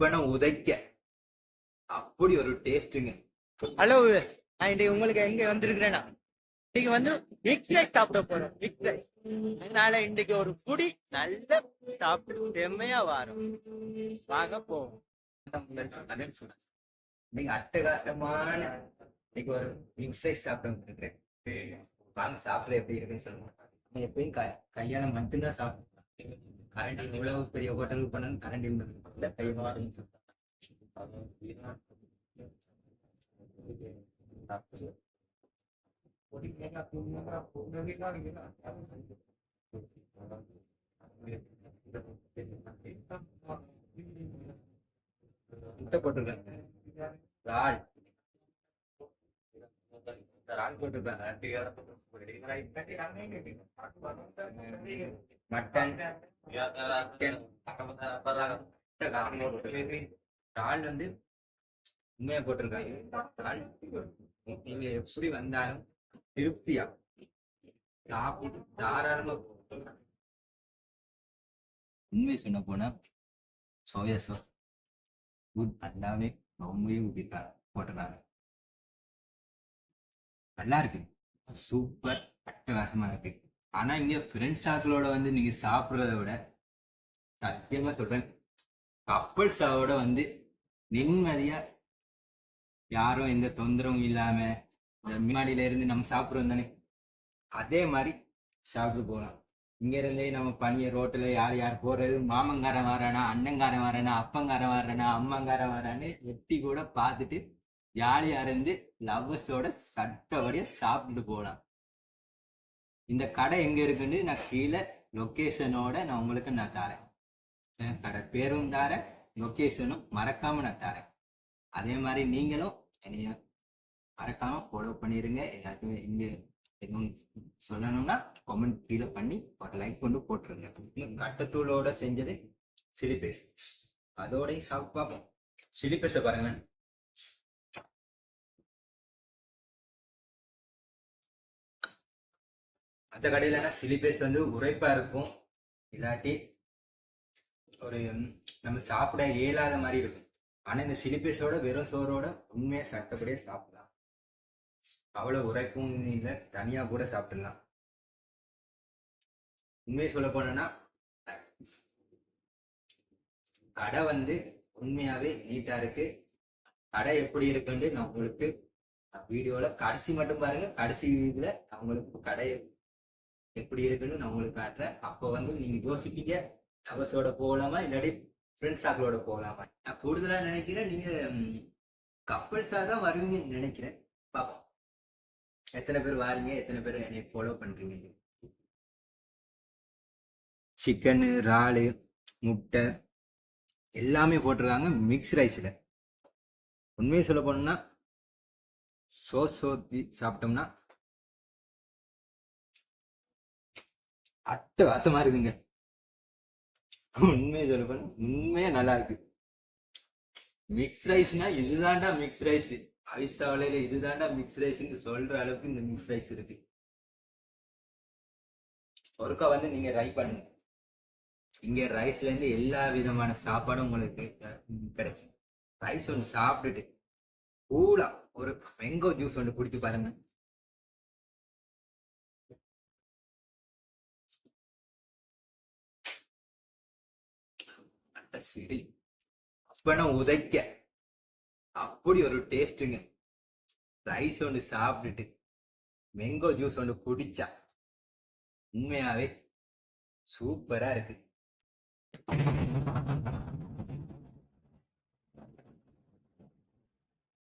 அப்பனை உதைக்க அப்படி ஒரு டேஸ்ட்டுங்க. ஹலோ, நான் இன்னைக்கு உங்களுக்கு எங்க வந்திருக்கிறேன்னா, இன்னைக்கு வந்து மிக்ஸ் ரைஸ் சாப்பிட போறோம். Mix rice. அதனால இன்னைக்கு ஒரு புடி நல்ல சாப்பிட்டு செம்மையா வரும். வாங்க போவோம். அதன்னு சொன்னேன். நீங்க அட்டகாசமான இன்னைக்கு ஒரு மிக்ஸ் ரைஸ் சாப்பிட வந்துருக்கேன். வாங்க சாப்பிட எப்படி இருக்குன்னு சொல்லுங்க. நம்ம எப்பயும் கல்யாணம் மட்டும்தான் சாப்பிடுவோம். கரண்ட் எவ்வளவு பெரிய ஹோட்டலுக்கு போனாலும் கரண்ட் இருந்தது கையை முட்டை போட்டிருக்காங்க, இறால் இறால் போட்டிருக்காங்க, மட்டன், இறால் வந்து உண்மையா போட்டிருக்காங்க. நீங்க எப்படி வந்தாலும் திருப்தியா சாப்பிட்டு தாராளமா. உண்மையை சொன்ன போனா சோயா சாஸ் எல்லாமே ரொம்பவே போட்டுறாங்க. நல்லா இருக்கு, சூப்பர் அட்டகாசமா இருக்கு. ஆனா இங்க ஃப்ரெண்ட்ஸ் ஆக்களோட வந்து நீங்க சாப்பிட்றத விட சத்தியமா சொல்றேன், கப்பல்ஸோட வந்து நிம்மதியா யாரும் எந்த தொந்தரவும் இல்லாம முன்னாடியில இருந்து நம்ம சாப்பிட்றோம் தானே, அதே மாதிரி சாப்பிட்டு போகலாம். இங்க இருந்தே நம்ம பண்ணிய ரோட்டில் யார் யார் போறது, மாமங்காரன் வரானா, அண்ணங்காரன் வரானா, அப்பங்காரன் வரானா, அம்மங்காரன் வரான்னு எட்டி கூட பார்த்துட்டு ஜாலியா இருந்து லவ்வர்ஸோட சட்டபடியா சாப்பிட்டு போகலாம். இந்த கடை எங்க இருக்குன்னு நான் கீழே லொக்கேஷனோட நான் உங்களுக்கு நான் தரேன். கடை பேரும் தரேன், லொக்கேஷனும் மறக்காம நான் தரேன். அதே மாதிரி நீங்களும் என்னைய மறக்காம ஃபாலோ பண்ணிருங்க. எல்லாத்துக்குமே இங்க எதுவும் சொல்லணும்னா கமெண்ட் கீழே பண்ணி ஒரு லைக் கொண்டு போட்டுருங்க. கட்டத்தூளோட செஞ்சது சில்லி பேஸ்ட், அதோடய சாப்பிட்டு பார்ப்போம். சில்லி பேஸ்ட பாருங்களேன், அந்த கடையிலனா சில்லி பேஸ்ட் வந்து உரைப்பா இருக்கும், இல்லாட்டி ஒரு நம்ம சாப்பிட இயலாத மாதிரி இருக்கும். ஆனா இந்த சில்லி பேஸ்டோட வெறும் சோறோட உண்மையா சட்டப்படியே சாப்பிடலாம். அவ்வளவு உரைப்பும் இல்லை, தனியா கூட சாப்பிடலாம். உண்மையை சொல்ல போனா கடை வந்து உண்மையாவே நீட்டா இருக்கு. கடை எப்படி இருக்குன்னு நான் உங்களுக்கு வீடியோல கடைசி மட்டும் பாருங்க, கடைசி இதுல நான் உங்களுக்கு கடை எப்படி இருக்குன்னு நான் உங்களுக்கு காட்டுறேன். அப்போ வந்து நீங்க யோசிப்பீங்க லவர்ஸோட போகலாமா இல்லாட்டி ஃப்ரெண்ட்ஸ் ஆக்களோட போகலாமா. நான் கூடுதலா நினைக்கிறேன் நீங்க கப்பல்ஸா தான் வருவீங்கன்னு நினைக்கிறேன். பாப்போம் எத்தனை பேர் வாரீங்க, எத்தனை பேர் என்னை ஃபாலோ பண்றீங்க. சிக்கனு, இறாலு, முட்டை எல்லாமே போட்டிருக்காங்க மிக்ஸ் ரைஸ்ல. உண்மையை சொல்ல போனோம்னா சோஸ் ஊற்றி சாப்பிட்டோம்னா அட்டகாசமா இருக்குங்க. உண்மையை சொல்ல போனா உண்மையா நல்லா இருக்கு. மிக்ஸ் ரைஸ்னா இதுதான்டா மிக்ஸ் ரைஸ், ஐசாவளையில இதுதான்டா மிக்ஸ் ரைஸ்ன்னு சொல்ற அளவுக்கு இந்த மிக்ஸ் ரைஸ் இருக்கு. ஒருக்கா வந்து நீங்க ட்ரை பண்ணுங்க. இங்க ரைஸ்ல இருந்து எல்லா விதமான சாப்பாடும் உங்களுக்கு கிடைக்கும். ரைஸ் ஒன்று சாப்பிட்டுட்டு கூலா ஒரு மேங்கோ ஜூஸ் ஒன்று குடிச்சு பாருங்க. சரி, அப்பனா உதைக்க அப்படி ஒரு டேஸ்ட்டுங்க. ரைஸ் ஒன்று சாப்பிட்டுட்டு மேங்கோ ஜூஸ் ஒன்று குடிச்சா உண்மையாவே சூப்பரா இருக்கு.